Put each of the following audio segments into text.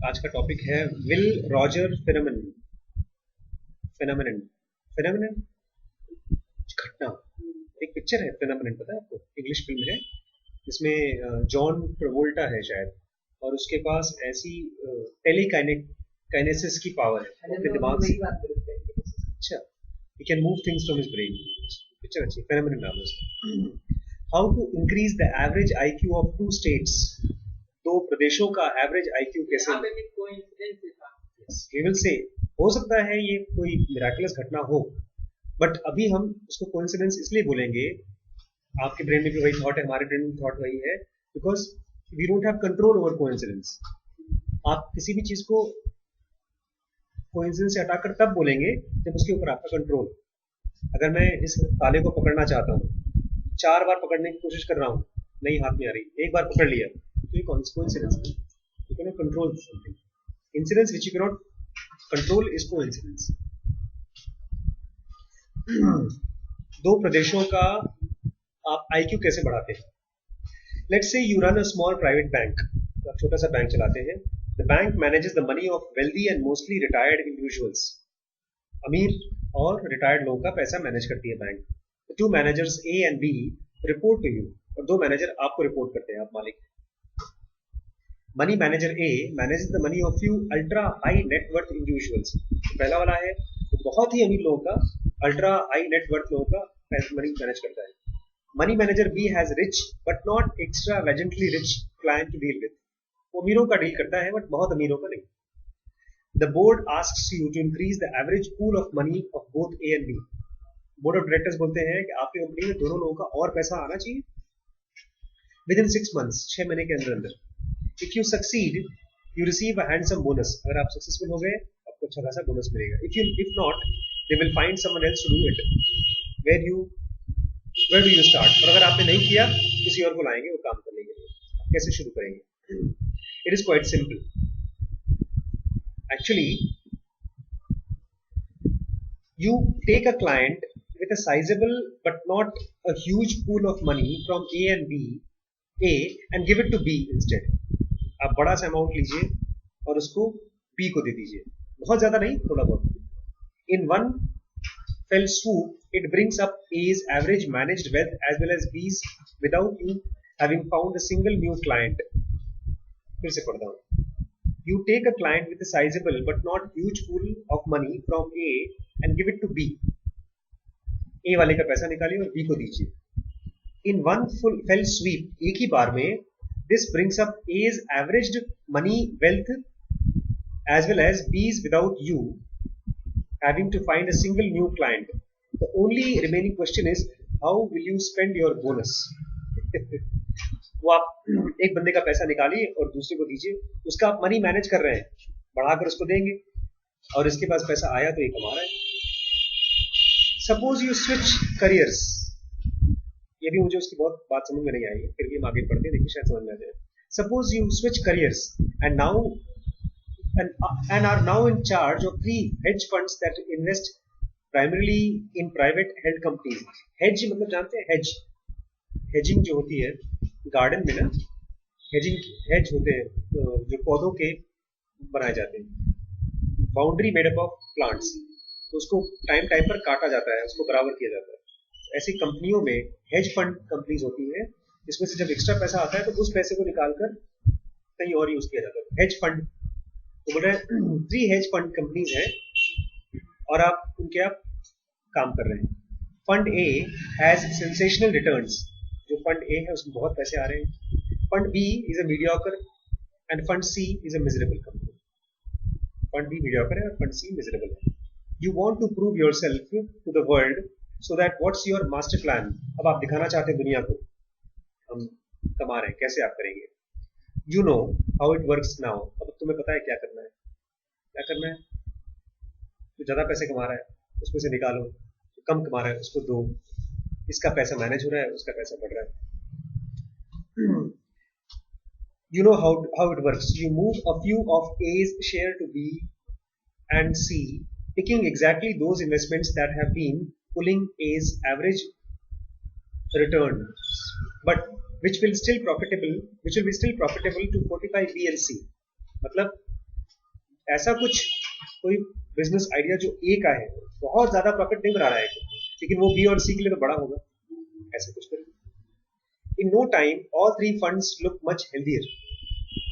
आज का टॉपिक है will Roger phenomenon. Phenomenon phenomenon घटना। एक पिक्चर है फिनोमेनन, पता है आपको? इंग्लिश फिल्म है जिसमें जॉन ट्रेवोल्टा है शायद, और उसके पास ऐसी टेलीकाइनेसिस की पावर है अपने दिमाग से। अच्छा, he can move things from his brain. Picture अच्छी, फिनोमेनन नाम है उसका। How to increase the average IQ of two states. दो प्रदेशों का एवरेज आईक्यू कैसे? वी विल से हो सकता है ये कोई मिराकुलस घटना हो, बट अभी हम उसको कोइंसिडेंस इसलिए बोलेंगे। आपके ब्रेन में भी वही थॉट है, हमारे ब्रेन में थॉट वही है, because we don't have control over coincidence. आप किसी भी चीज को कोइंसिडेंस से हटाकर तब बोलेंगे जब उसके ऊपर आपका कंट्रोल। अगर मैं इस ताले को पकड़ना चाहता हूँ, 4 बार पकड़ने की कोशिश कर रहा हूँ, नहीं हाथ में आ रही, एक बार पकड़ लिया, तो ये कोइंसिडेंस है। You can not control something. Incidence which you can not control is coincidence. दो प्रदेशों का आप आईक्यू कैसे बढ़ाते हैं? Let's say you run a small private bank. आप छोटा सा बैंक चलाते हैं। The bank manages the money of wealthy and mostly retired individuals. अमीर और रिटायर्ड लोगों का पैसा मैनेज करती है bank. The two managers A and B report to you. और दो मैनेजर आपको रिपोर्ट करते हैं, आप मालिक। Money manager A manages the money of few ultra high net worth individuals. पहला वाला है तो बहुत ही अमीर लोगों का, अल्ट्रा हाई नेटवर्थ लोगों का मनी मैनेज करता है। Money manager be has rich but not extravagantly rich client to deal with. वो अमीरों का डील करता है बट बहुत अमीरों का नहीं। The board asks you to increase the average pool of money of both A and B. Board of directors बोलते हैं कि आपकी कंपनी में दोनों लोगों का और पैसा आना चाहिए विद इन 6 months, 6 महीने के अंदर अंदर। If you succeed you receive a handsome bonus. अगर आप सक्सेसफुल हो गए आपको अच्छा खासा बोनस मिलेगा। If not they will find someone else to do it. Where do you start? और अगर आपने नहीं किया, किसी और को लाएंगे वो काम करने के लिए। आप कैसे शुरू करेंगे? It is quite simple actually. You take a client with a sizable but not a huge pool of money from A and give it to B instead. आप बड़ा सा अमाउंट लीजिए और उसको B को दे दीजिए, बहुत ज्यादा नहीं, थोड़ा बहुत। In one fell swoop, it brings up A's average managed wealth as well as B's without you having found a single new client. फिर से पढ़ता हूँ। You take a client with a sizable but not huge pool of money from A and give it to B. A वाले का पैसा निकालिए और B को दीजिए। In one fell sweep, एक ही बार में, this brings up A's averaged money wealth as well as B's without you having to find a single new client. The only remaining question is how will you spend your bonus? वो आप एक बंदे का पैसा निकालिए और दूसरे को दीजिए, उसका आप मनी मैनेज कर रहे हैं, बढ़ाकर उसको देंगे, और इसके पास पैसा आया तो ये कमा रहा है। Suppose you switch careers. ये भी मुझे उसकी बहुत बात समझ में नहीं आई है, फिर भी हम आगे पढ़ते हैं, देखिए शायद समझ में आ जाए। Suppose you switch careers and are now in charge of 3 hedge funds that invest primarily in private held companies. hedge मतलब जानते हैं? hedging जो होती है गार्डन में ना, हेज होते हैं जो पौधों के बनाए जाते हैं, boundary made up of plants, तो उसको टाइम टाइम पर काटा जाता है, उसको बराबर किया जाता है। ऐसी कंपनियों में हेज फंड कंपनीज होती है, इसमें से जब एक्स्ट्रा पैसा आता है तो उस पैसे को निकालकर कहीं और यूज किया जाता है। हेज फंड तो बोल रहे हैं 3 हेज फंड कंपनीज हैं और आप उनके आप काम कर रहे हैं। Fund A has sensational returns. जो फंड ए है उसमें बहुत पैसे आ रहे हैं। Fund B is a mediocre and fund C is a miserable company. Fund B mediocre है और फंड सी मिजरेबल है। You want to prove yourself to the world so that what's your master plan. अब आप दिखाना चाहते हैं दुनिया को हम कमा रहे हैं, कैसे आप करेंगे? You know how it works now. अब तुम्हें पता है क्या करना है। क्या करना है? जो ज्यादा पैसे कमा रहा है उसमें से निकालो, जो कम कमा रहा है उसको दो, इसका पैसा मैनेज हो रहा है, उसका पैसा बढ़ रहा है। You know how it works. You move a few of A's share to B and C, picking exactly those investments that have been pulling A's average return, but which will be still profitable to 45 B and C. मतलब ऐसा कुछ कोई business idea जो ए का है, बहुत ज्यादा profit नहीं बना रहा है, लेकिन वो बी और सी के लिए तो बड़ा होगा, ऐसे कुछ करें. In no time all three funds look much healthier.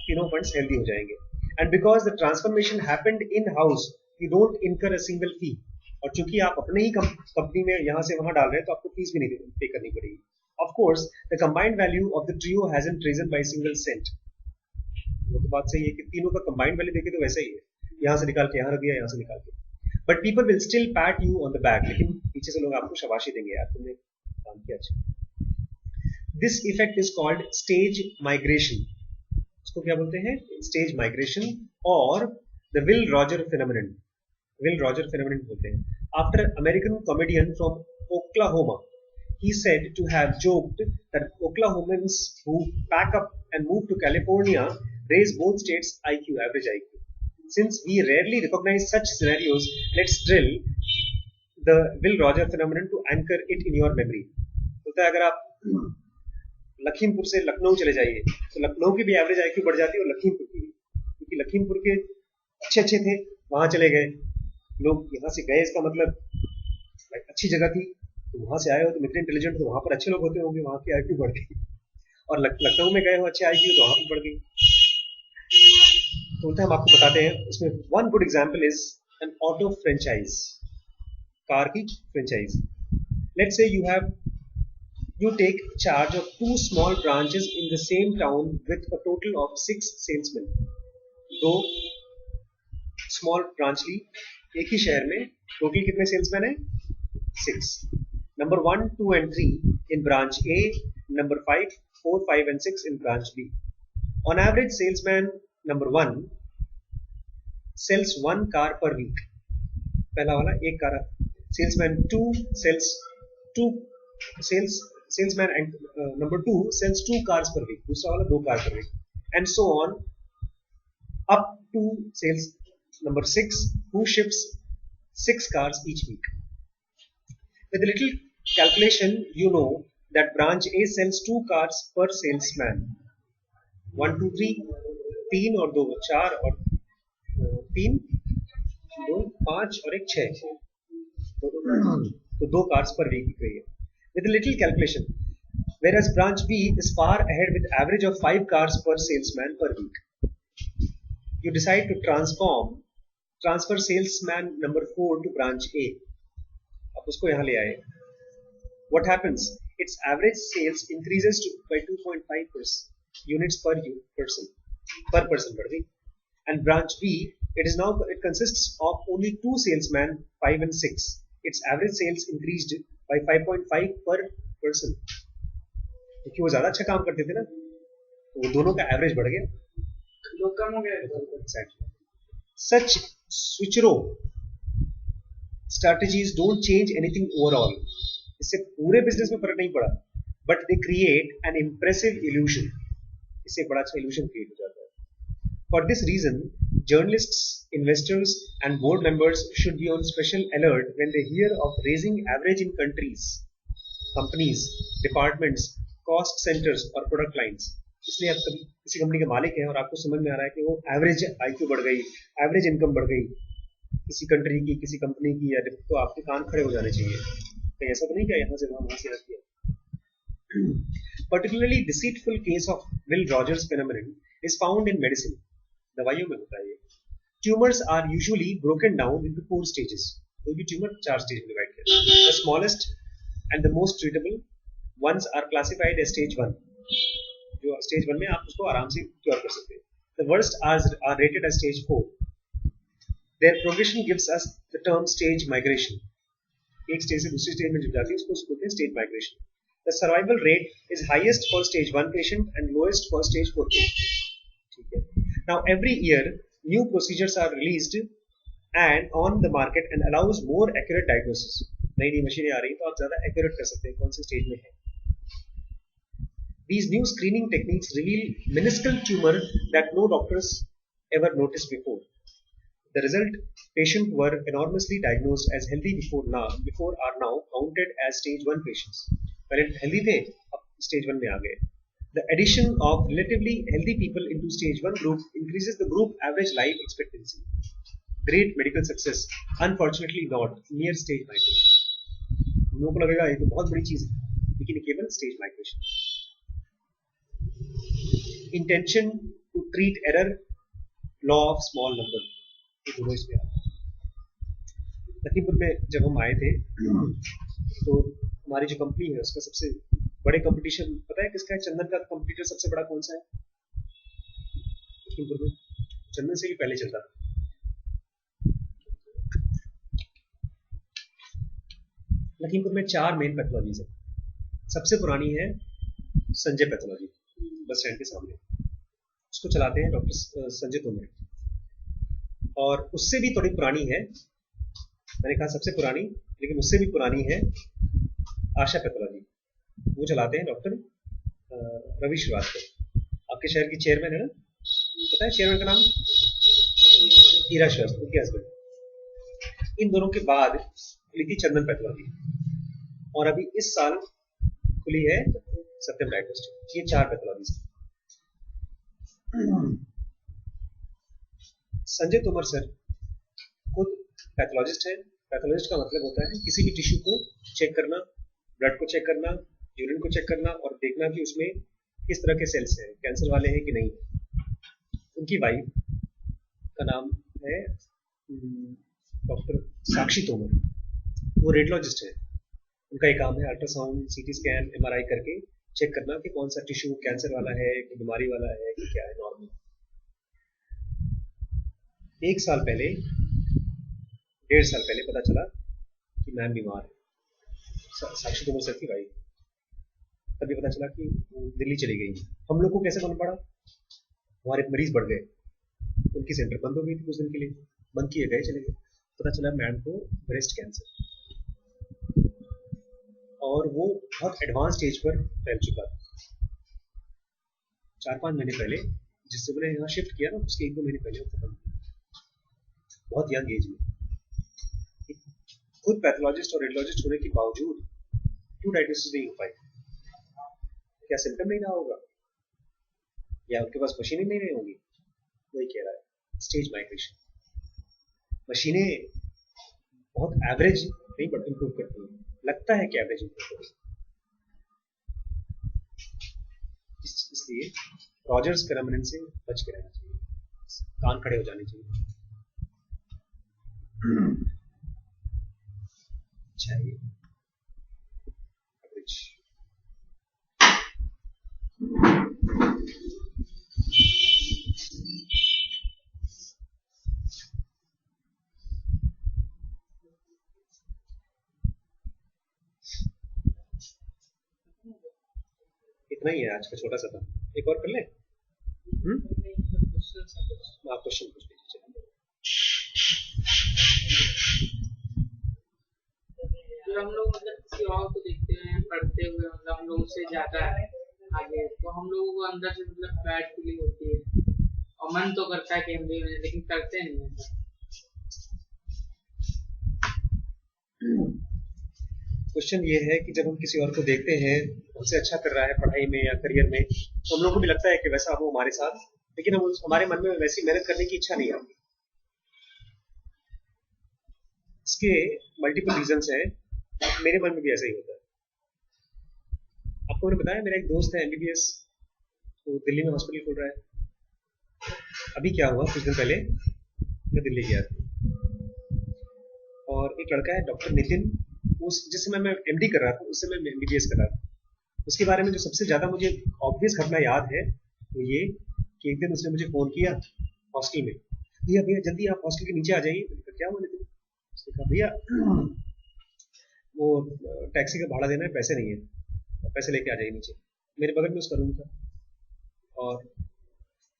तीनों फंड्स हेल्दी हो जाएंगे. And because the transformation happened in house, you don't incur a single फी. और चूंकि आप अपने ही कंपनी में यहाँ से वहां डाल रहे हैं, तो आपको फीस भी नहीं पे करनी पड़ेगी. Of course the combined value of the trio hasn't risen by single cent. वो तो बात सही है कि तीनों का कंबाइंड वैल्यू देखे तो वैसा ही है, यहाँ से निकाल के यहाँ रख दिया, यहाँ से निकाल के. But people will still PAT you on the back. लेकिन पीछे से लोग आपको शाबाशी देंगे, यार तुमने काम किया अच्छा. This effect is called stage migration. उसको क्या बोलते हैं? स्टेज माइग्रेशन और the will Roger phenomenon. Will Roger phenomenon बोलते हैं. After American comedian from Oklahoma, he said to have joked that Oklahomans who pack up and move to California raise both states' IQ, average IQ. Since we rarely recognize such scenarios, let's drill the Will Rogers phenomenon to anchor it in your memory. होता है, अगर आप लखीमपुर से लखनऊ चले जाइए, तो लखनऊ की भी एवरेज IQ बढ़ जाती है और लखीमपुर की भी, क्योंकि लखीमपुर के अच्छे थे, वहां चले गए लोग. यहाँ से गए इसका मतलब अच्छी जगह थी, तो वहां से आए हो तो मित्र इंटेलिजेंट, तो वहां पर अच्छे लोग होते होंगे, वहां की IQ बढ़ गई. और लखनऊ में गए हो अच्छे IQ, तो वहां पर बढ़ गई. तो हम आपको बताते हैं उसमें. One good example is an auto franchise, car की franchise. Let's say you take charge of 2 small branches in the same town with a total of 6 salesmen. दो स्मॉल ब्रांच ली एक ही शहर में, टोटल कितने सेल्समैन है? 6. Number 1, 2 and 3 in branch A, number 5, 4, 5 and 6 in branch B. On average, salesman number 1 sells 1 car per week. पहला वाला एक car. Salesman 2 sells 2 sales. Salesman and number 2 sells 2 cars per week. दूसरा वाला 2 car per week. And so on up to sales number 6 who ships 6 cars each week. With a little calculation, you know that branch A sells 2 cars per salesman. 1, 2, 3, 3 और 2 4 और 3 2 5 और 1 6, तो 2 cars per week बिक रही है. With a little calculation, whereas branch B is far ahead with average of 5 cars per salesman per week. You decide to transfer salesman number 4 to branch A. आप उसको यहाँ ले आए. What happens? Its average sales increases by 2.5 units per person बढ़ गई. And branch B, it consists of only 2 salesmen, 5 and 6. Its average sales increased by 5.5 per person. क्योंकि वो ज्यादा अच्छा काम करते थे ना, तो वो दोनों का एवरेज बढ़ गया, लोग कम हो गए. Such switcheroo strategies don't change anything overall. इससे पूरे बिजनेस में फर्क नहीं पड़ा, but they create an impressive illusion. इससे एक बड़ा अच्छा illusion create हो जाता है. For this reason, journalists, investors, and board members should be on special alert when they hear of raising average in companies, departments, cost centers, or product lines. इसलिए आप कभी किसी कंपनी के मालिक हैं और आपको समझ में आ रहा है कि वो एवरेज IQ बढ़ गई, एवरेज इनकम बढ़ गई किसी कंट्री की, किसी कंपनी की, या तो आपके कान खड़े हो जाने चाहिए. तो ऐसा तो नहीं क्या यहाँ से वहां से रख दिया. Particularly deceitful case of Will Rogers phenomenon is found in medicine. दवाइयों में होता है ये. Tumors are usually broken down into 4 stages. कोई भी ट्यूमर 4 स्टेज में डिवाइड किया. The smallest and the most treatable ones are classified as stage 1. जो stage 1 में आप उसको आराम से क्योर कर सकते हैं. The worst are rated as stage 4. Their progression gives us the term stage migration. एक स्टेज से दूसरी स्टेज में जब जाती है उसको बोलते हैं stage migration. The survival rate is highest for stage 1 patient and lowest for stage 4 patient. ठीक है. Now every year new procedures are released and on the market and allows more accurate diagnosis. नई मशीनें आ रही तो आप ज्यादा accurate कर सकते हैं कौन से स्टेज में है. These new screening techniques reveal minuscule tumor that no doctors ever noticed before. The result, patients were enormously diagnosed as healthy before are now counted as stage 1 patients. पहले healthy थे, अब stage 1 में आ गए. The addition of relatively healthy people into stage 1 group increases the group average life expectancy. Great medical success. Unfortunately not. Near stage migration. हम लोगों को लगेगा ये तो बहुत बड़ी चीज है, लेकिन केवल stage migration. Intention to treat error, law of small number. ये दोनों इसमें आते हैं. लखीमपुर में जब हम आए थे तो हमारी जो कंपनी है उसका सबसे बड़े कंपटीशन पता है किसका है? चंदन का कंपटीटर सबसे बड़ा कौन सा है लखीमपुर में? चंदन से भी पहले चलता था. लखीमपुर में 4 मेन पैथोलॉजीज है. सबसे पुरानी है संजय पैथोलॉजी, बस स्टैंड के सामने. उसको चलाते हैं डॉक्टर संजय तोमर. और उससे भी थोड़ी पुरानी है, मैंने कहा सबसे पुरानी, लेकिन उससे भी पुरानी है आशा पैथोलॉजी. वो चलाते हैं डॉक्टर रवि श्रीवास्तव, आपके शहर की चेयरमैन है ना, पता है चेयरमैन का नाम? हीरा श्रीवास्तव, उनके हस्बैंड. इन दोनों के बाद खुली थी चंदन पैथोलॉजी, और अभी इस साल खुली है सत्यम डायग्नोस्टिक. ये 4 पैथोलॉजीज. संजय तोमर सर खुद पैथोलॉजिस्ट है. पैथोलॉजिस्ट का मतलब होता है किसी भी टिश्यू को चेक करना, ब्लड को चेक करना, यूरिन को चेक करना और देखना कि उसमें किस तरह के सेल्स हैं, कैंसर वाले हैं कि नहीं. उनकी वाइफ का नाम है डॉक्टर साक्षी तोमर. वो रेडियोलॉजिस्ट है. उनका एक काम है अल्ट्रासाउंड, सीटी स्कैन, एमआरआई करके चेक करना कि कौन सा टिश्यू कैंसर वाला है कि बीमारी वाला है कि क्या है, नॉर्मल. 1 साल पहले, 1.5 साल पहले पता चला कि मैम बीमार है. साक्षी तोमर सर की वाइफ. तभी पता चला कि दिल्ली चली गई. हम लोग को कैसे मालूम पड़ा? हमारे मरीज बढ़ गए, उनकी सेंटर बंद हो गई थी कुछ दिन के लिए, बंद किए गए, चले गए. पता चला मैम को ब्रेस्ट कैंसर, और वो बहुत एडवांस स्टेज पर फैल चुका था. 4-5 महीने पहले जिससे मैंने यहाँ शिफ्ट किया ना, उसके 1-2 महीने पहले वो खत्म, बहुत यंग एज में. खुद पैथोलॉजिस्ट और रेडियोलॉजिस्ट होने के बावजूद क्यों डायग्नोसिस नहीं हो पाई? क्या सिम्टम नहीं रहा होगा, या उनके पास मशीनें नहीं रही होंगी? वही कह रहा है स्टेज माइग्रेशन. मशीनें बहुत एवरेज नहीं बट इंप्रूव करती हैं, लगता है कि एवरेज इंप्रूव करती है. इसलिए रॉजर्स फेनोमेनन से बच के रहना चाहिए, कान खड़े हो जाने चाहिए. चाहिए एवरेज. इतना ही है आज का छोटा सा था. एक और कर ले. आप क्वेश्चन पूछ लीजिए. हम लोग मतलब किसी और को देखते हैं पढ़ते हुए, मतलब हम लोग उससे ज्यादा आगे, तो हम लोगों को अंदर से मतलब बैड फीलिंग होती है और मन तो करता है कि हम भी, लेकिन करते नहीं है. क्वेश्चन ये है कि जब हम किसी और को देखते हैं हमसे अच्छा कर रहा है पढ़ाई में या करियर में, तो हम लोग को भी लगता है कि वैसा हो हमारे साथ, लेकिन हम हमारे मन में वैसी मेहनत करने की इच्छा नहीं आती. इसके मल्टीपल रीजंस हैं. मेरे मन में भी ऐसा ही होता है. आपको मैंने बताया मेरा एक दोस्त है एमबीबीएस, तो दिल्ली में हॉस्पिटल खोल रहा है. अभी क्या हुआ, कुछ दिन पहले मैं दिल्ली गया था और एक लड़का है डॉक्टर नितिन, उस जिस समय मैं एमडी कर रहा था उस समय मैं एमबीबीएस कर रहा था. उसके बारे में जो सबसे ज्यादा मुझे ऑब्वियस घटना याद है वो ये कि एक दिन उसने मुझे फोन किया हॉस्टल में, भैया भैया जल्दी आप हॉस्टल के नीचे आ जाइए. क्या हुआ नितिन? उसने कहा भैया वो टैक्सी का भाड़ा देना है, पैसे नहीं है, पैसे लेके आ जाइए नीचे. मेरे बगल में उसका रूम था. और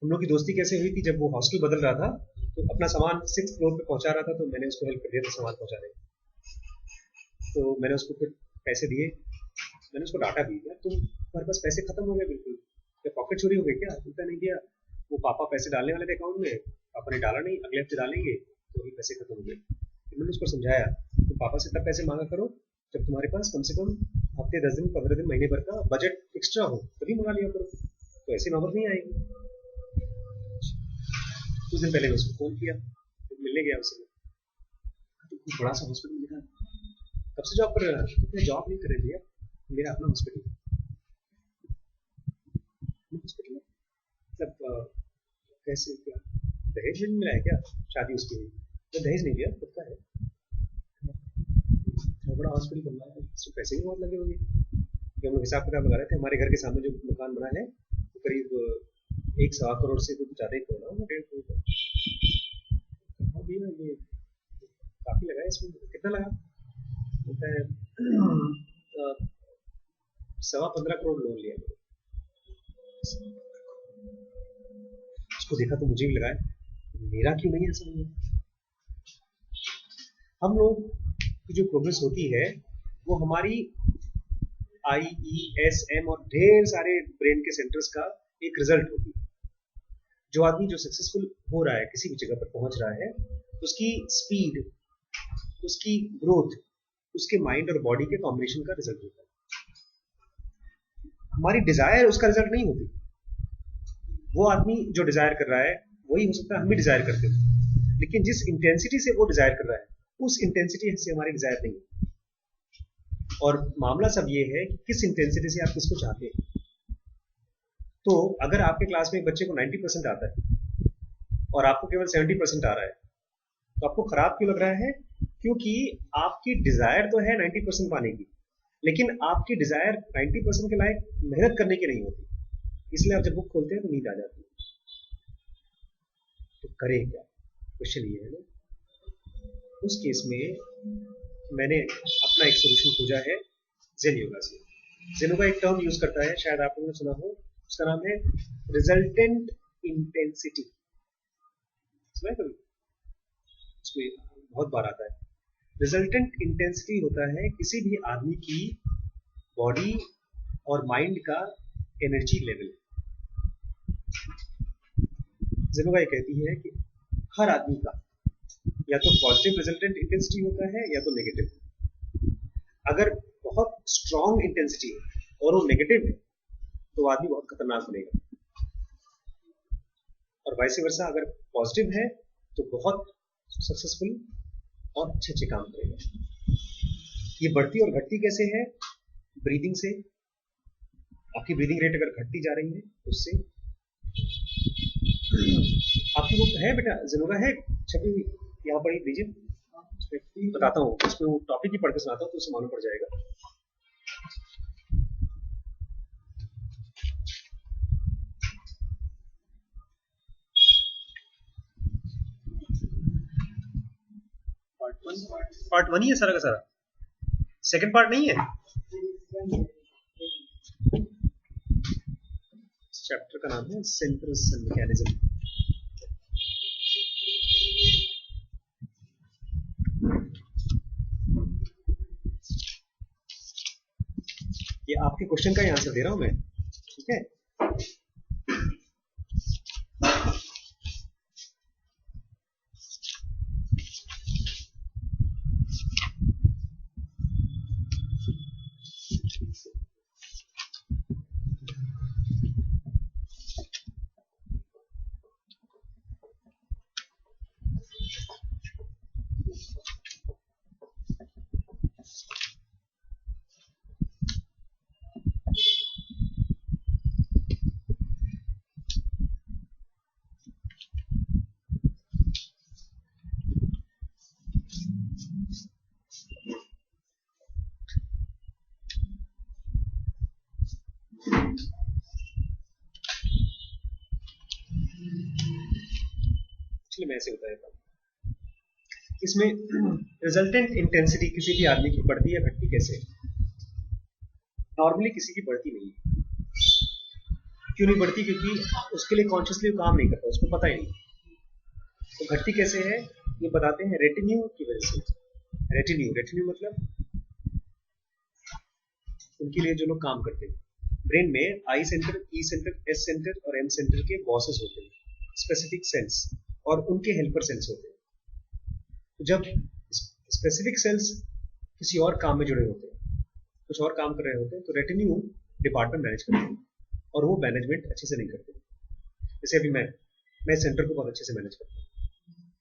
हम लोग की दोस्ती कैसे हुई थी, जब वो हॉस्टल बदल रहा था तो अपना सामान 6th फ्लोर पे पहुंचा रहा था, तो मैंने उसको हेल्प कर दिया था सामान पहुंचाने. तो मैंने उसको फिर पैसे दिए, मैंने उसको डाटा दी, तुम्हारे पास पैसे खत्म हो गए बिल्कुल, क्या पॉकेट चोरी हो गई क्या? उल्टा नहीं किया, वो पापा पैसे डालने वाले थे अकाउंट में, पापा ने डाला नहीं, अगले हफ्ते डालेंगे, तो भी पैसे खत्म हो गए. फिर मैंने उसको समझाया तो पापा से तब पैसे मांगा करो जब तुम्हारे पास कम से कम हफ्ते 10 दिन 15 दिन महीने भर का बजट एक्स्ट्रा हो, तभी मंगा लिया करो. तो ऐसी नौबत नहीं आएगी। कुछ दिन पहले मैं उसको फोन किया, मिलने गया उससे, तो बड़ा सा हॉस्पिटल लिखा, कब से जॉब कर रहे हैं? मैं जॉब नहीं कर रही भैया, मेरा अपना हॉस्पिटल मतलब कैसे क्या दहेज में मिला है क्या शादी उसकी? तो दहेज नहीं दिया, खुद का है, तो बड़ा हॉस्पिटल बन रहा है, इसमें पैसे भी बहुत लगे होंगे। हम लोग हिसाब किताब लगा रहे थे, हमारे घर के सामने जो मकान बना है वो करीब 1.25 करोड़ से कुछ ज़्यादा ही होना, 1.5 करोड़ का। हाँ भैया ये काफ़ी लगा है इसमें। कितना लगा? होता है 15.25 करोड़ लोन लिया। उसको देखा तो मुझे भी लगा है मेरा क्यों नहीं ऐसा हुआ। हम लोग की जो प्रोग्रेस होती है वो हमारी IESM और ढेर सारे ब्रेन के सेंटर्स का एक रिजल्ट होती है। जो आदमी जो सक्सेसफुल हो रहा है, किसी भी जगह पर पहुंच रहा है, उसकी स्पीड, उसकी ग्रोथ, उसके माइंड और बॉडी के कॉम्बिनेशन का रिजल्ट होता है। हमारी डिजायर उसका रिजल्ट नहीं होती। वो आदमी जो डिजायर कर रहा है वही हो सकता है हम भी डिजायर करते हो, लेकिन जिस इंटेंसिटी से वो डिजायर कर रहा है उस इंटेंसिटी से हमारी डिजायर नहीं है। और मामला सब ये है कि किस इंटेंसिटी से आप किसको चाहते हैं। तो अगर आपके क्लास में एक बच्चे को 90% आता है और आपको केवल 70% आ रहा है, तो आपको खराब क्यों लग रहा है? क्योंकि आपकी डिजायर तो है 90% पाने की, लेकिन आपकी डिजायर 90% के लायक मेहनत करने की नहीं होती। इसलिए आप जब बुक खोलते हैं तो नींद आ जाती है। तो करें क्या? क्वेश्चन ये है ना। उस केस में मैंने अपना एक सोल्यूशन खोजा है जेन योगा से। जेन योगा एक टर्म यूज करता है, शायद आप लोगों ने सुना हो, उसका नाम है रिजल्टेंट इंटेंसिटी। सुना है कभी? उसमें बहुत बार आता है। रिजल्टेंट इंटेंसिटी होता है किसी भी आदमी की बॉडी और माइंड का एनर्जी लेवल। जेन योगा ये कहती है कि हर आदमी का या तो पॉजिटिव रिजल्टेंट इंटेंसिटी होता है या तो नेगेटिव। अगर बहुत स्ट्रॉन्ग इंटेंसिटी है और वो नेगेटिव है तो वो आदमी बहुत खतरनाक बनेगा, और वाइस वर्सा अगर पॉजिटिव है तो बहुत सक्सेसफुल और अच्छे अच्छे काम करेगा। ये बढ़ती और घटती कैसे है? ब्रीदिंग से। आपकी ब्रीदिंग रेट अगर घटती जा रही है उससे आपकी वो है बेटा, जरूर है छवि यहाँ पर ही दीजिए, बताता हूँ उसमें वो टॉपिक ही पढ़ के सुनाता हूँ तो उसे मालूम पड़ जाएगा। पार्ट वन ही है सारा का सारा, सेकंड पार्ट नहीं है। चैप्टर का नाम है सेंट्रस मैकेनिज्म। ये आपके क्वेश्चन का ही आंसर दे रहा हूं मैं, ठीक है? मैं ऐसे बता देता हूं। इसमें रिजल्टेंट इंटेंसिटी किसी भी आदमी की बढ़ती है घटती कैसे? नॉर्मली किसी की बढ़ती नहीं है। क्यों नहीं बढ़ती? क्योंकि उसके लिए कॉन्शियसली काम नहीं करता, उसको पता ही नहीं। तो घटती कैसे है ये बताते हैं रेटिन्यू की वजह से। रेटिन्यू मतलब उनके लिए जो लोग काम करते हैं। ब्रेन में आई सेंटर, ई सेंटर, एस सेंटर और एम सेंटर के बॉसेस होते हैं, स्पेसिफिक सेल्स, और उनके हेल्पर सेल्स होते हैं। तो जब स्पेसिफिक सेल्स किसी और काम में जुड़े होते हैं, कुछ और काम कर रहे होते हैं, तो रेटिन्यू डिपार्टमेंट मैनेज करते हैं। और वो मैनेजमेंट अच्छे से नहीं करते। जैसे अभी मैं सेंटर को बहुत अच्छे से मैनेज करता हूँ,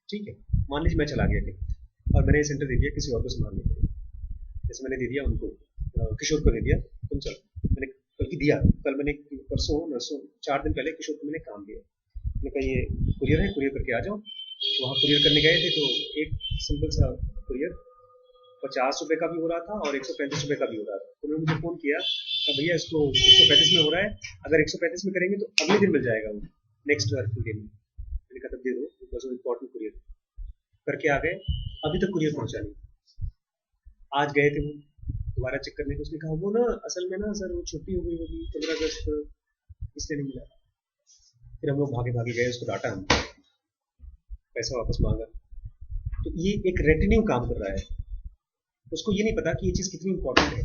ठीक है। मान लीजिए मैं चला गया कहीं और मैंने ये सेंटर दे दिया किसी और को संभालने के लिए, जैसे मैंने दे दिया उनको, किशोर को दे दिया, तुम चलो। मैंने बल्कि दिया, कल मैंने परसों नरसों 4 दिन पहले किशोर को मैंने काम दिया। मैंने कहा ये कुरियर है, कुरियर करके आ जाओ। तो वहाँ कुरियर करने गए थे, तो एक सिंपल सा कुरियर 50 रुपए का भी हो रहा था और 135 रुपए का भी हो रहा था। तो उन्होंने मुझे फोन किया, भैया इसको 135 में हो रहा है, अगर 135 में करेंगे तो अगले दिन मिल जाएगा वो, नेक्स्ट वर्किंग डे में। मैंने कहा तब दे दो, बिकॉज वो इम्पोर्टेंट कुरियर करके आ गए, अभी तक कुरियर पहुंचा नहीं। आज गए थे वो दोबारा चेक करने को, उसने कहा वो ना असल में ना सर वो छुट्टी हो गई होगी 15 अगस्त, इसलिए नहीं मिला। फिर हम लोग भागे भागे गए, उसको डांटा, हम पैसा वापस मांगा। तो ये एक रेटिनिंग काम कर रहा है, उसको ये नहीं पता कि ये चीज कितनी इंपॉर्टेंट है।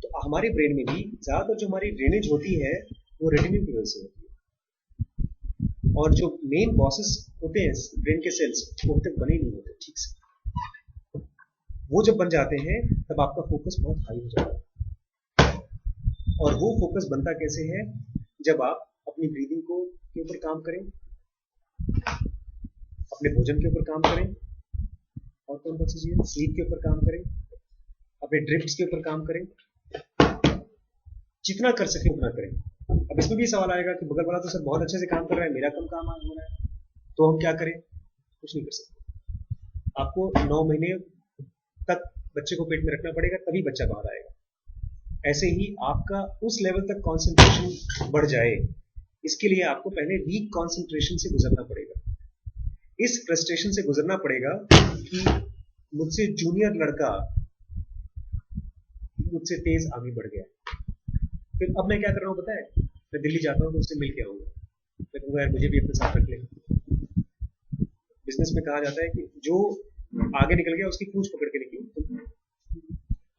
तो हमारे ब्रेन में भी ज्यादातर जो हमारी ड्रेनेज होती है वो रेटिनिंग की वजह से होती है, और जो मेन बॉसेस होते हैं ब्रेन के सेल्स वो अब तक बने नहीं होते ठीक से। वो जब बन जाते हैं तब आपका फोकस बहुत हाई हो जाता है। और वो फोकस बनता कैसे है, जब आप अपनी ब्रीदिंग को के ऊपर काम करें, अपने भोजन के ऊपर काम करें, और कौन कौन सी चीजें, स्लीप के ऊपर काम करें, अपने ड्रिफ्ट्स के ऊपर काम करें, जितना कर सके उतना करें। अब इसमें भी सवाल आएगा कि बगल वाला तो सर बहुत अच्छे से काम कर रहा है, मेरा कम काम हो रहा है, तो हम क्या करें? कुछ नहीं कर सकते। आपको 9 महीने तक बच्चे को पेट में रखना पड़ेगा, तभी बच्चा बाहर आएगा। ऐसे ही आपका उस लेवल तक कंसंट्रेशन बढ़ जाए, इसके लिए आपको पहले वीक कंसंट्रेशन से गुजरना पड़ेगा। इस फ्रस्ट्रेशन से गुजरना पड़ेगा कि मुझसे जूनियर लड़का मुझसे तेज आगे बढ़ गया। फिर अब मैं क्या कर रहा हूँ पता है, मैं दिल्ली जाता हूँ तो उससे मिल के आऊंगा, मैं कहूँगा यार मुझे भी अपने साथ रख ले। बिजनेस में कहा जाता है कि जो आगे निकल गया उसकी पूंछ पकड़ के निकलो।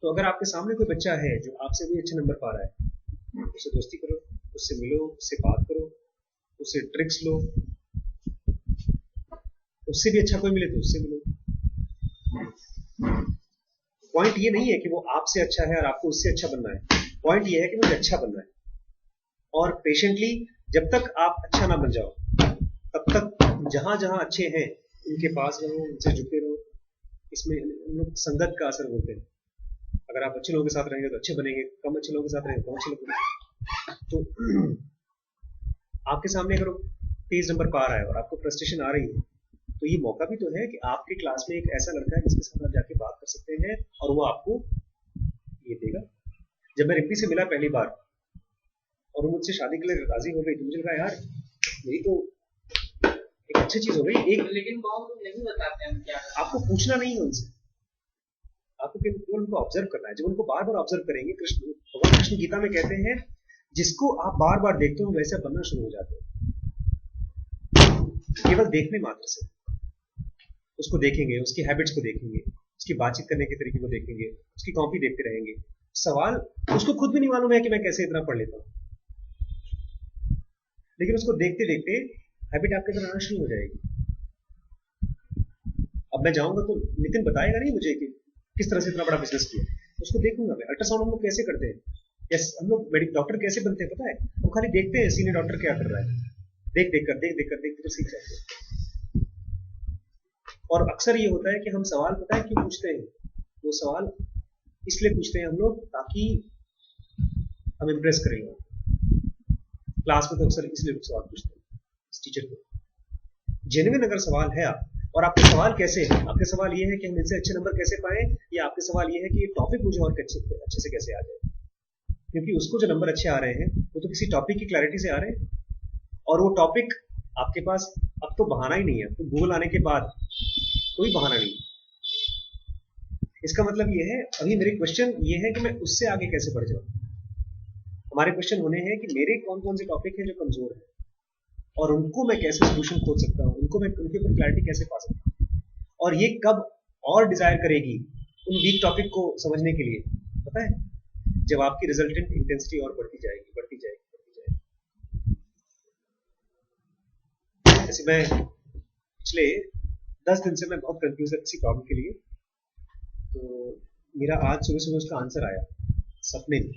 तो अगर आपके सामने कोई बच्चा है जो आपसे भी अच्छे नंबर पा रहा है, उससे दोस्ती करो, उससे मिलो, उससे बात करो, उससे ट्रिक्स लो। उससे भी अच्छा कोई मिले तो उससे मिलो। पॉइंट ये नहीं है कि वो आपसे अच्छा है और आपको उससे अच्छा बनना है, पॉइंट ये है कि मुझे अच्छा बनना है। और पेशेंटली जब तक आप अच्छा ना बन जाओ तब तक जहां जहां अच्छे हैं उनके पास रहो, उनसे जुटे रहो। इसमें हम लोग संगत का असर बोलते हैं। अगर आप अच्छे लोगों के साथ रहेंगे तो अच्छे बनेंगे, कम अच्छे लोगों के साथ रहेंगे तो अच्छे लोग बनेंगे। तो आपके सामने अगर तेज नंबर पा रहा है और आपको फ्रस्ट्रेशन आ रही है, तो ये मौका भी तो है कि आपके क्लास में एक ऐसा लड़का है जिसके साथ आप जाके बात कर सकते हैं और वो आपको ये देगा। जब मैं रिम्पी से मिला पहली बार और वो मुझसे शादी के लिए राजी हो गई, तो मुझे लगा यार मेरी तो एक अच्छी चीज हो गई। एक लेकिन बहुत लोग नहीं बताते हैं क्या। आपको पूछना नहीं है उनसे, आपको केवल उनको ऑब्जर्व करना है। जब उनको बार बार ऑब्जर्व करेंगे, भगवान कृष्ण गीता में कहते हैं जिसको आप बार बार देखते हो वैसे बनना शुरू हो जाते हो। केवल देखने मात्र से उसको देखेंगे, उसकी हैबिट्स को देखेंगे, उसकी बातचीत करने के तरीके को देखेंगे, उसकी कॉपी देखते रहेंगे। सवाल उसको खुद भी नहीं मालूम है कि मैं कैसे इतना पढ़ लेता हूं, लेकिन उसको देखते देखते हैबिट आपके अंदर आना शुरू हो जाएगी। अब मैं जाऊंगा तो नितिन बताएगा नहीं मुझे कि किस तरह से इतना बड़ा बिजनेस किया, उसको देखूंगा मैं। अल्ट्रासाउंड हम लोग कैसे करते हैं, यस हम लोग डॉक्टर कैसे बनते हैं पता है, हम खाली देखते हैं सीनियर डॉक्टर क्या कर रहा है, देख देख कर सीख जाते हैं। और अक्सर ये होता है कि हम सवाल पता है क्यों पूछते हैं, वो सवाल इसलिए पूछते हैं हम लोग ताकि हम इम्प्रेस करें। क्लास में तो अक्सर इसलिए सवाल पूछते हैं टीचर को। जेन्युइन अगर सवाल है आप, और आपके सवाल कैसे है, आपके सवाल ये है कि हम इनसे अच्छे नंबर कैसे पाएं, या आपके सवाल ये है कि ये टॉपिक मुझे और अच्छे से कैसे आ जाए। क्योंकि उसको जो नंबर अच्छे आ रहे हैं वो तो किसी टॉपिक की क्लैरिटी से आ रहे हैं, और वो टॉपिक आपके पास अब तो बहाना ही नहीं है। तो गूगल आने के बाद कोई बहाना नहीं। इसका मतलब ये है, अभी मेरे क्वेश्चन ये है कि मैं उससे आगे कैसे बढ़ जाऊं। हमारे क्वेश्चन होने हैं कि मेरे कौन कौन से टॉपिक हैं जो कमजोर है और उनको मैं कैसे सोल्यूशन खोज सकता हूँ, उनको मैं उनके ऊपर क्लैरिटी कैसे पा सकता हूँ। और ये कब और डिजायर करेगी उन वीक टॉपिक को समझने के लिए, पता है, जब आपकी रिजल्टेंट इंटेंसिटी और बढ़ती जाएगी बढ़ती जाएगी बढ़ती जाएगी। जैसे मैं पिछले 10 दिन से मैं बहुत कंफ्यूज है किसी प्रॉब्लम के लिए, तो मेरा आज सुबह सुबह उसका आंसर आया सपने में।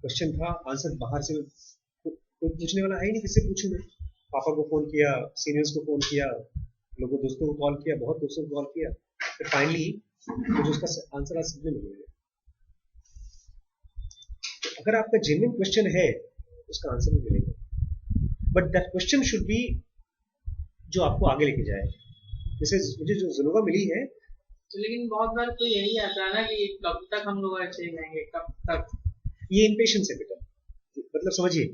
क्वेश्चन था, आंसर बाहर से कोई पूछने वाला है ही नहीं, किससे पूछूं मैं? पापा को फोन किया, सीनियर्स को फोन किया, लोगों दोस्तों को कॉल किया, बहुत दोस्तों को कॉल किया, फिर फाइनली मुझे उसका आंसर आज समझ में नहीं आया। अगर आपका जेन्युइन क्वेश्चन है उसका आंसर भी मिलेगा, but that question should be जो आपको आगे लेके जाए। जैसे मुझे जो जुनूबा मिली है, तो लेकिन बहुत बार तो यही आता है ना कि कब तक हम लोग अच्छे जाएंगे, कब तक। ये इम्पेशंस है बेटा, मतलब समझिए,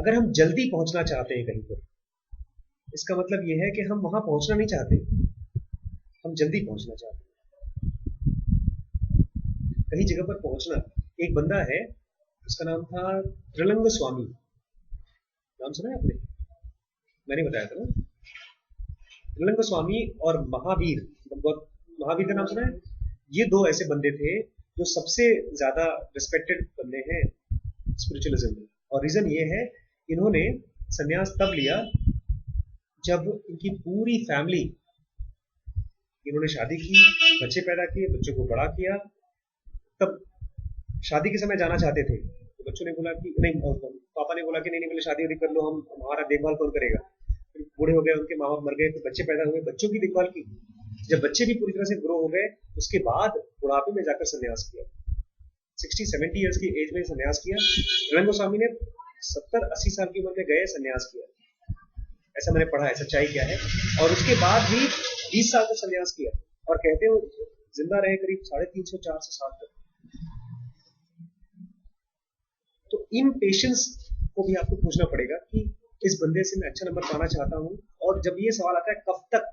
अगर हम जल्दी पहुंचना चाहते हैं कहीं पर, इसका मतलब ये है कि हम वहां पहुंचना नहीं चाहते, हम जल्दी पहुंचना चाहते हैं कहीं जगह पर पहुंचना। एक बंदा है, उसका नाम था त्रिलंग स्वामी, नाम सुना है आपने? मैंने बताया था ना। त्रिलंग स्वामी और महावीर, महावीर का नाम सुना है? ये दो ऐसे बंदे थे जो सबसे ज्यादा रिस्पेक्टेड बंदे हैं स्पिरिचुअलिज्म में। और रीजन ये है, इन्होंने संन्यास तब लिया जब इनकी पूरी फैमिली, इन्होंने शादी की, बच्चे पैदा किए, बच्चों को बड़ा किया, तब शादी के समय जाना चाहते थे तो बच्चों ने बोला कि नहीं, पापा ने बोला कि नहीं नहीं पहले शादी वादी कर लो, हम हमारा देखभाल कौन करेगा। फिर बूढ़े हो गए, उनके माँ बाप मर गए, फिर बच्चे पैदा हुए, बच्चों की देखभाल की। जब बच्चे भी पूरी तरह से ग्रो हो गए, उसके बाद बुढ़ापे में जाकर संन्यास किया, 60-70 ईयर्स की एज में संन्यास किया। रंग गोस्वामी ने 70-80 साल की उम्र में गए, संन्यास किया, ऐसा मैंने पढ़ा है, सच्चाई क्या है। और उसके बाद भी 20 साल तक संन्यास किया, और कहते हो जिंदा रहे करीब 350-400 साल तक। तो इन पेशेंस को भी आपको पूछना पड़ेगा कि इस बंदे से मैं अच्छा नंबर पाना चाहता हूं। और जब ये सवाल आता है कब तक,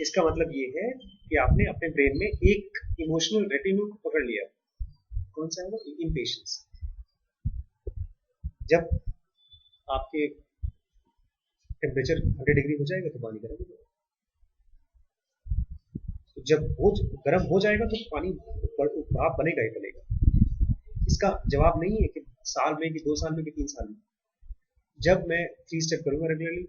इसका मतलब ये है कि आपने अपने ब्रेन में एक इमोशनल रेटिन्यू को पकड़ लिया। कौन सा है वो? इम्पेशंस। जब आपके टेम्परेचर 100 डिग्री हो जाएगा तो पानी गर्म हो जाएगा, तो जब वो गर्म हो जाएगा तो पानी भाप बनेगा ही बनेगा। इसका जवाब नहीं है कि साल में, कि 2 साल में, कि 3 साल में। जब मैं 3 स्टेप करूंगा रेगुलरली,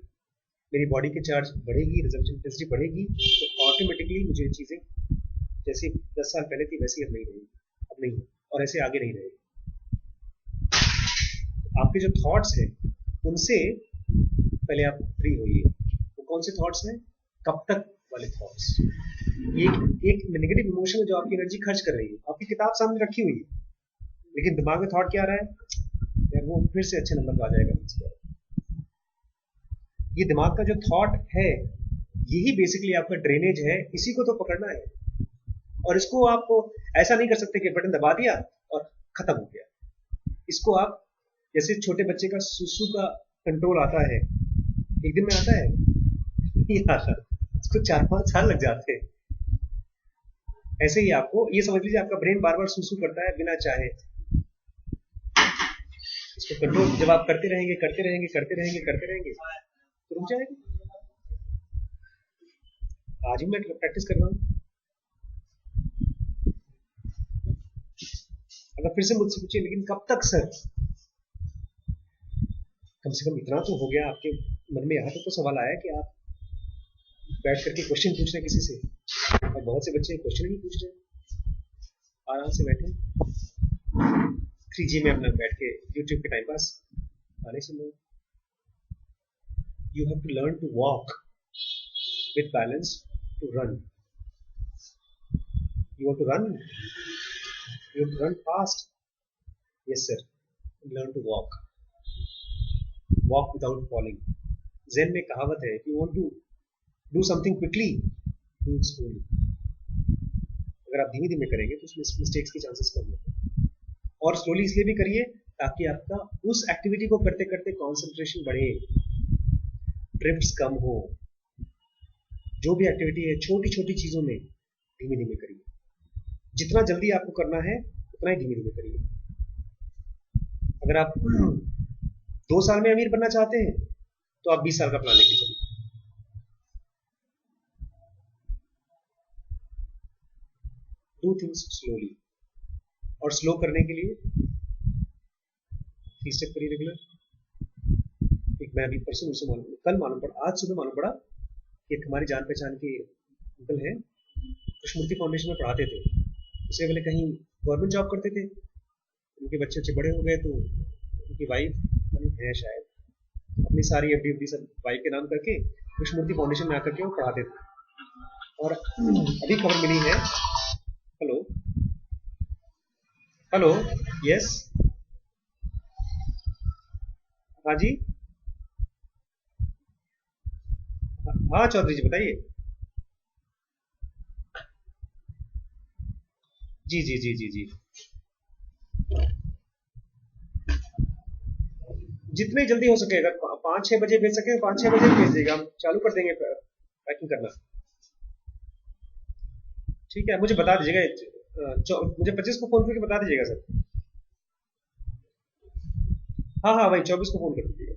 मेरी बॉडी की चार्ज बढ़ेगी, रिजल्ट इंटेंसिटी बढ़ेगी, तो ऑटोमेटिकली मुझे चीजें जैसे 10 साल पहले थी वैसी अब नहीं रहेगी, अब नहीं है, और ऐसे आगे नहीं रहेगी। आपके जो थॉट्स हैं उनसे पहले आप फ्री होइए। वो कौन से थॉट्स हैं? कब तक वाले थॉट्स। एक नेगेटिव इमोशन जो आपकी एनर्जी खर्च कर रही है, आपकी किताब सामने रखी हुई है, लेकिन दिमाग में थॉट क्या आ रहा है? यार वो फिर से अच्छे नंबर आ जाएगा। ये दिमाग का जो थॉट है, यही बेसिकली आपका ड्रेनेज है, इसी को तो पकड़ना है। और इसको आप ऐसा नहीं कर सकते कि बटन दबा दिया और खत्म हो गया। इसको आप, जैसे छोटे बच्चे का सुसु का कंट्रोल आता है, एक दिन में आता है नहीं आता, इसको 4-5 साल लग जाते हैं। ऐसे ही आपको ये समझ लीजिए, आपका ब्रेन बार बार सुसु करता है बिना चाहे। इसको कंट्रोल जब आप करते रहेंगे करते रहेंगे करते रहेंगे करते रहेंगे तो रुक जाएगा। आज ही मैं प्रैक्टिस कर रहा हूं। अगर फिर से मुझसे पूछिए लेकिन कब तक सर, कम से कम इतना तो हो गया आपके मन में, यहाँ तक तो सवाल आया कि आप बैठ करके क्वेश्चन पूछ रहे किसी से। और बहुत से बच्चे क्वेश्चन नहीं पूछ रहे, आराम से बैठे 3G में अपना बैठ के यूट्यूब के टाइम पास गाने सुन रहे। You have to learn to walk with balance, to run. You have to run, you have to run fast. Yes sir, learn to walk, walk without falling. Zen में कहावत है, if you want to do something quickly, do it slowly। अगर आप धीमे धीमे करेंगे तो उसमें मिस्टेक्स की चांसेस कम होते हैं। और स्लोली इसलिए भी करिए ताकि आपका उस एक्टिविटी को करते करते कंसंट्रेशन बढ़े, ड्रिफ्ट्स कम हो। जो भी एक्टिविटी है छोटी छोटी चीजों में धीमे धीमे करिए। जितना जल्दी आपको करना है उतना ही धीमे धीमे करिए। अगर आप 2 साल में अमीर बनना चाहते हैं तो आप 20 साल का प्लान लेके चलिए। Do things slowly. और स्लो करने के लिए 3 स्टेप करिए रेगुलर। एक मैं अभी परसों कल मालूम पड़ा, आज सुबह मालूम पड़ा कि एक हमारी जान पहचान के अंकल हैं, कृष्णमूर्ति फाउंडेशन में पढ़ाते थे। उससे पहले कहीं गवर्नमेंट जॉब करते थे, उनके बच्चे बच्चे बड़े हो गए तो उनकी वाइफ है शायद अपनी सारी एफडी सब वाइफ के नाम करके कृष्णमूर्ति फाउंडेशन में आकर के वो पढ़ाते थे। और अभी खबर मिली है, हेलो हेलो, यस, हाँ जी, हाँ चौधरी जी बताइए। जी जी जी जी जी, जितने जल्दी हो सके, अगर 5-6 बजे भेज सके 5-6 बजे भेज देगा, हम चालू कर देंगे पैकिंग करना। ठीक है, मुझे बता दीजिएगा, मुझे 25 को फोन करके बता दीजिएगा सर। हाँ हाँ भाई 24 को फोन कर दीजिएगा।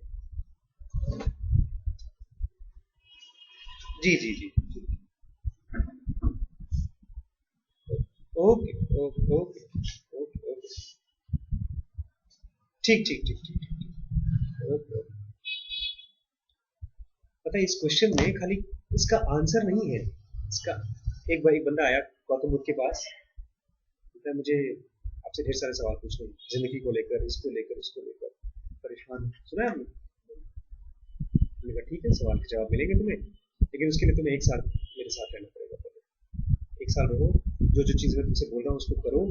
जी जी जी, okay okay okay okay okay, ठीक ठीक ठीक ठीक ठीक, ओके ओके। पता है इस क्वेश्चन में खाली इसका आंसर नहीं है, इसका एक बार एक बंदा आया गौतम बुद्ध के पास, कहता है मुझे आपसे ढेर सारे सवाल पूछने हैं, जिंदगी को लेकर, इसको लेकर, उसको लेकर परेशान, सुना है आपने? मैंने कहा ठीक है, सवाल के जवाब मिलेंगे तुम्हें, लेकिन उसके लिए तुम्हें 1 साल मेरे साथ रहना पड़ेगा। पहले 1 साल रहो, जो जो चीज़ मैं तुमसे बोल रहा हूँ उसको करो,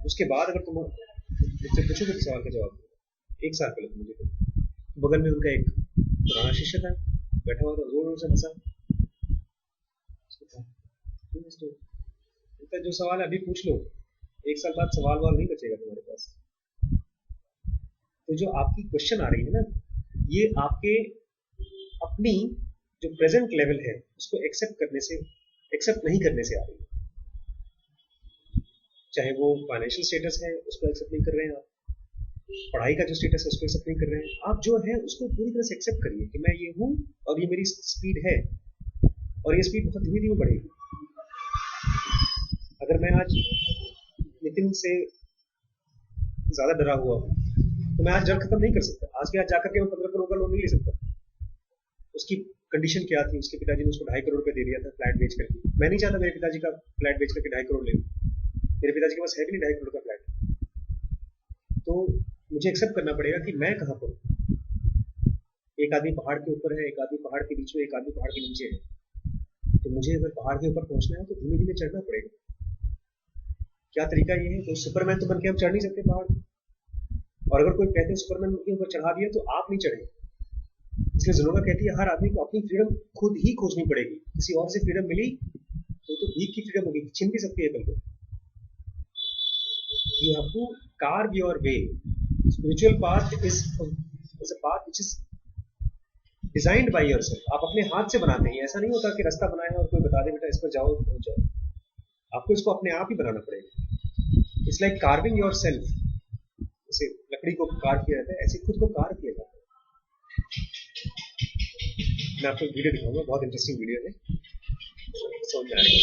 उसके बाद अगर तुम मुझसे पूछोगे तो सवाल का जवाब दो। 1 साल पहले तुम मुझे दो। बगल में उनका एक पुराना शिष्य था, बैठा हुआ था, जोर से हंसा, जो सवाल अभी पूछ लो, 1 साल बाद सवाल वाल नहीं बचेगा तुम्हारे पास। तो जो आपकी क्वेश्चन आ रही है ना, ये आपके अपनी जो प्रेजेंट लेवल है उसको एक्सेप्ट नहीं करने से आ रही है। चाहे वो फाइनेंशियल स्टेटस है उसको एक्सेप्ट नहीं कर रहे हैं आप, पढ़ाई का जो स्टेटस है उसको एक्सेप्ट नहीं कर रहे हैं आप, जो है उसको पूरी तरह से एक्सेप्ट करिए कि मैं ये हूँ और ये मेरी स्पीड है, और ये स्पीड बहुत धीमे धीमे बढ़ेगी। अगर मैं आज नितिन से ज्यादा डरा हुआ हूँ तो मैं आज डर खत्म नहीं कर सकता, आज के आज जाकर के मैं 15 करोड़ का लोन नहीं ले सकता। उसकी कंडीशन क्या थी, उसके पिताजी ने उसको 2.5 करोड़ रुपए दे दिया था फ्लैट बेच करके। मैं नहीं चाहता मेरे पिताजी का फ्लैट बेच करके 2.5 करोड़ ले, मेरे पिताजी के पास है भी नहीं 2.5 करोड़ का फ्लैट। तो मुझे एक्सेप्ट करना पड़ेगा कि मैं कहाँ पर हूँ। एक आदमी पहाड़ के ऊपर है, एक आदमी पहाड़ के बीच में, एक आदमी पहाड़ के नीचे है। तो मुझे अगर पहाड़ के ऊपर पहुंचना है तो धीमे धीमे चढ़ना पड़ेगा। क्या तरीका ये है, कोई सुपरमैन तो बन के हम चढ़ नहीं सकते पहाड़, और अगर कोई कहते हैं सुपरमैन के ऊपर चढ़ा दिया तो आप नहीं चढ़ेंगे। इसलिए ज़ुनोगा कहती है हर आदमी को अपनी फ्रीडम खुद ही खोजनी पड़ेगी, किसी और से फ्रीडम मिली तो भीख की फ्रीडम होगी, छीन भी सकती है कल को। You have to carve your way. Spiritual path is a path which is designed by yourself. आप अपने हाथ से बनाते हैं, ऐसा नहीं होता कि रास्ता बनाए और कोई बता दे बेटा इस पर जाओ पहुंच जाओ। आपको इसको अपने आप ही बनाना पड़ेगा। It's like carving your self. जैसे लकड़ी को कार्व किया जाता है, ऐसे खुद को कार्व किया जाता है। मैं आपको वीडियो दिखाऊंगा, बहुत इंटरेस्टिंग वीडियो है, समझ में आएगा।